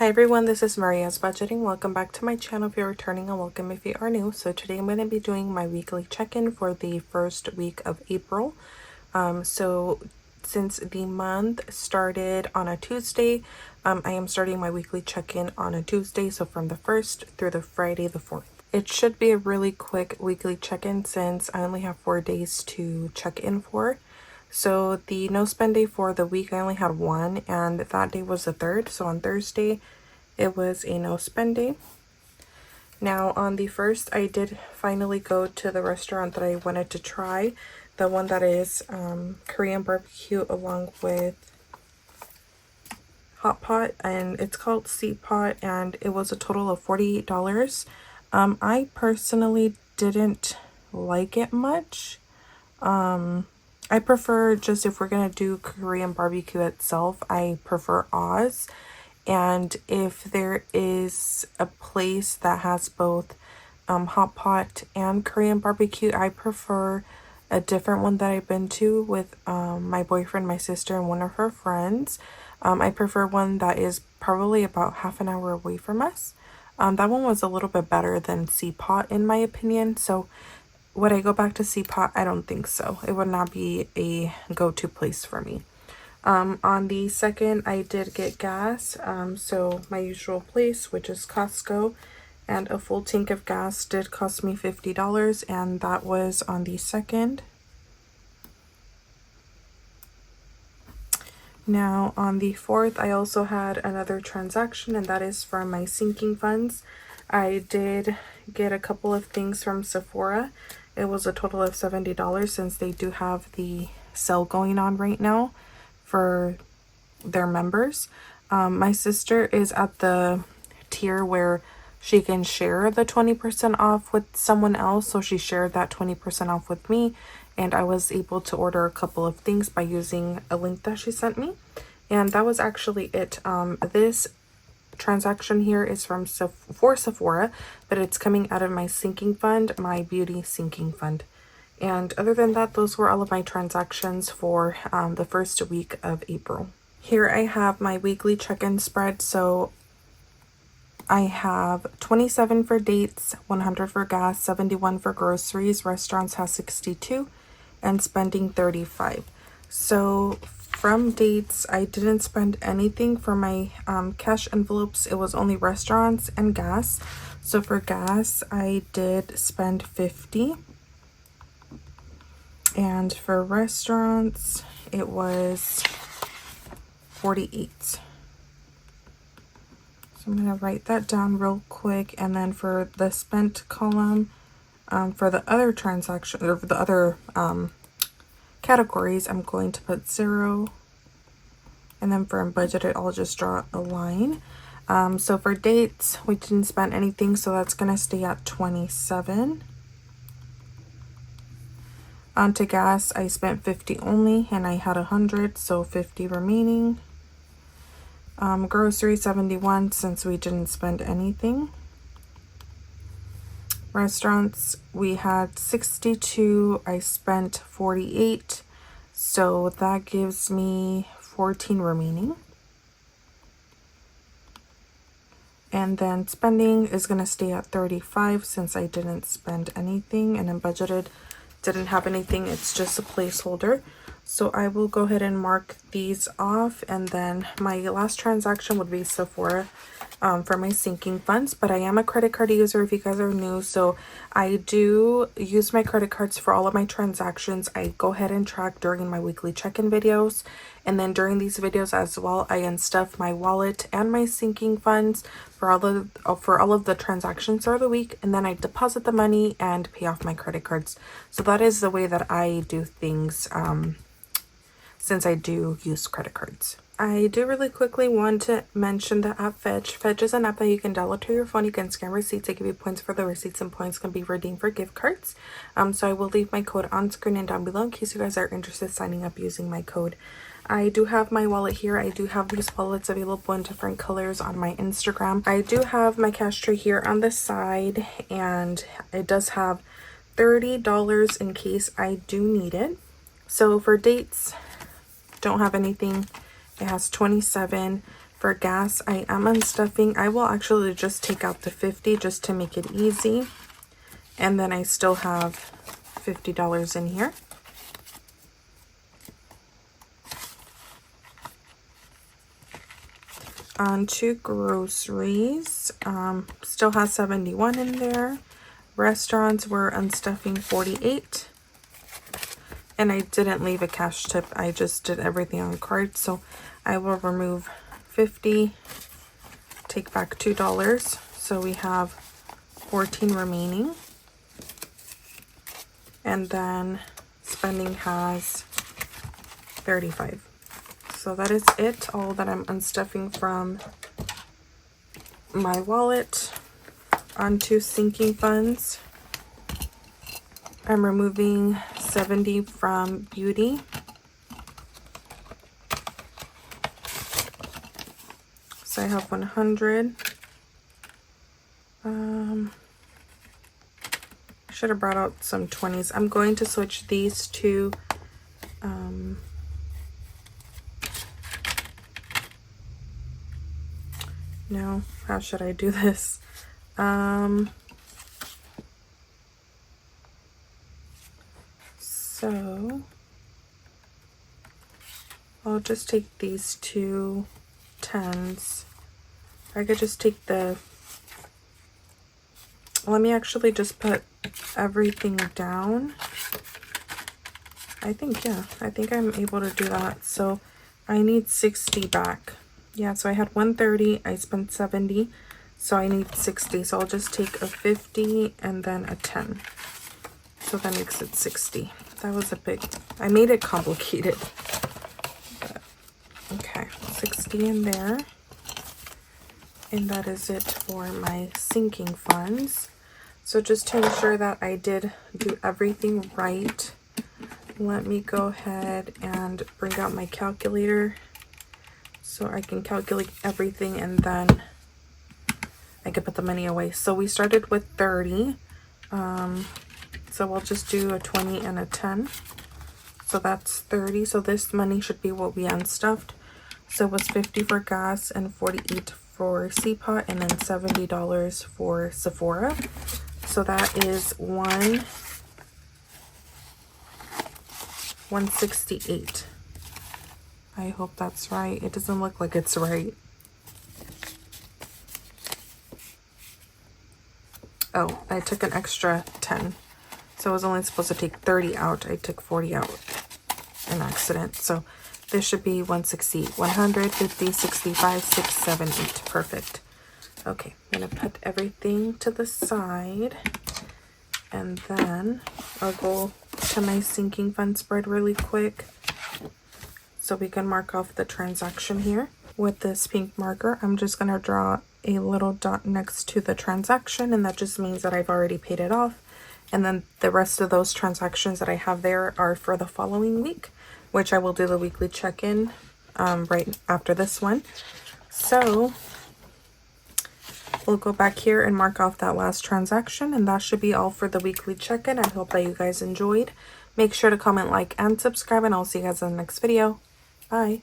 Hi everyone, this is Maria's Budgeting. Welcome back to my channel if you're returning, and welcome if you are new. So today I'm going to be doing my weekly check-in for the first week of April. So since the month started on a Tuesday, I am starting my weekly check-in on a Tuesday, so from the 1st through the Friday the 4th. It should be a really quick weekly check-in since I only have 4 days to check in for. So the no spend day for the week, I only had one, and that day was the 3rd. So on Thursday, it was a no spend day. Now on the 1st, I did finally go to the restaurant that I wanted to try. The one that is Korean barbecue along with hot pot, and it's called Seat Pot, and it was a total of $48. I personally didn't like it much. I prefer, just if we're gonna do Korean barbecue itself, I prefer Oz. And if there is a place that has both hot pot and Korean barbecue, I prefer a different one that I've been to with my boyfriend, my sister, and one of her friends. I prefer one that is probably about half an hour away from us. That one was a little bit better than Sea Pot in my opinion. So would I go back to Sea Pot? I don't think so. It would not be a go-to place for me. On the 2nd, I did get gas. So my usual place, which is Costco, and a full tank of gas did cost me $50, and that was on the 2nd. Now on the 4th, I also had another transaction, and that is from my sinking funds. I did get a couple of things from Sephora. It was a total of $70 since they do have the sale going on right now for their members. My sister is at the tier where she can share the 20% off with someone else, so she shared that 20% off with me, and I was able to order a couple of things by using a link that she sent me, and that was actually it. This transaction here is for Sephora, but it's coming out of my sinking fund, my beauty sinking fund. And other than that, those were all of my transactions for the first week of April. Here I have my weekly check-in spread. So I have 27 for dates, 100 for gas, 71 for groceries, restaurants has 62, and spending 35. So from dates, I didn't spend anything for my cash envelopes. It was only restaurants and gas. So for gas, I did spend 50. And for restaurants, it was 48. So I'm going to write that down real quick. And then for the spent column, for the other transaction, or for the other categories, I'm going to put 0. And then for unbudgeted, I'll just draw a line. So for dates, we didn't spend anything, so that's going to stay at 27. Onto gas, I spent 50 only, and I had 100, so 50 remaining. Grocery 71, since we didn't spend anything. Restaurants, we had 62, I spent 48, so that gives me 14 remaining. And then spending is going to stay at 35 since I didn't spend anything, and unbudgeted didn't have anything, it's just a placeholder. So I will go ahead and mark these off, and then my last transaction would be Sephora for my sinking funds. But I am a credit card user if you guys are new, so I do use my credit cards for all of my transactions. I go ahead and track during my weekly check-in videos, and then during these videos as well, I unstuff my wallet and my sinking funds for all of the transactions for the week, and then I deposit the money and pay off my credit cards. So that is the way that I do things since I do use credit cards. I do really quickly want to mention the app Fetch. Fetch is an app that you can download to your phone. You can scan receipts to give you points for the receipts, and points can be redeemed for gift cards. So I will leave my code on screen and down below in case you guys are interested in signing up using my code. I do have my wallet here. I do have these wallets available in different colors on my Instagram. I do have my cash tray here on the side, and it does have $30 in case I do need it. So for dates, don't have anything. It has 27. For gas, I am unstuffing. I will actually just take out the 50 just to make it easy. And then I still have $50 in here. On to groceries. Still has 71 in there. Restaurants were unstuffing 48. And I didn't leave a cash tip. I just did everything on card. So I will remove 50, take back $2. So we have 14 remaining. And then spending has 35. So that is it, all that I'm unstuffing from my wallet. Onto sinking funds. I'm removing 70 from beauty. So I have 100. I should have brought out some 20s. I'm going to switch these to no, how should I do this? So I'll just take these two 10s. I could just take the, let me actually just put everything down. I think, yeah, I think I'm able to do that. So I need 60 back. Yeah, so I had 130, I spent 70, so I need 60. So I'll just take a 50 and then a 10. So that makes it 60. That was a big, I made it complicated. But, okay, 60 in there. And that is it for my sinking funds. So just to ensure that I did do everything right, let me go ahead and bring out my calculator so I can calculate everything and then I can put the money away. So we started with 30. So we'll just do a 20 and a 10. So that's 30. So this money should be what we unstuffed. So it was 50 for gas and 48 for CPOT and then $70 for Sephora. So that is 168. I hope that's right. It doesn't look like it's right. Oh, I took an extra 10. So I was only supposed to take 30 out. I took 40 out in accident. So this should be 168, 150, 65, 6, 7, 8. Perfect. Okay, I'm going to put everything to the side. And then I'll go to my sinking fund spread really quick so we can mark off the transaction here. With this pink marker, I'm just going to draw a little dot next to the transaction, and that just means that I've already paid it off. And then the rest of those transactions that I have there are for the following week, which I will do the weekly check-in right after this one. So we'll go back here and mark off that last transaction, and that should be all for the weekly check-in. I hope that you guys enjoyed. Make sure to comment, like, and subscribe, and I'll see you guys in the next video. Bye.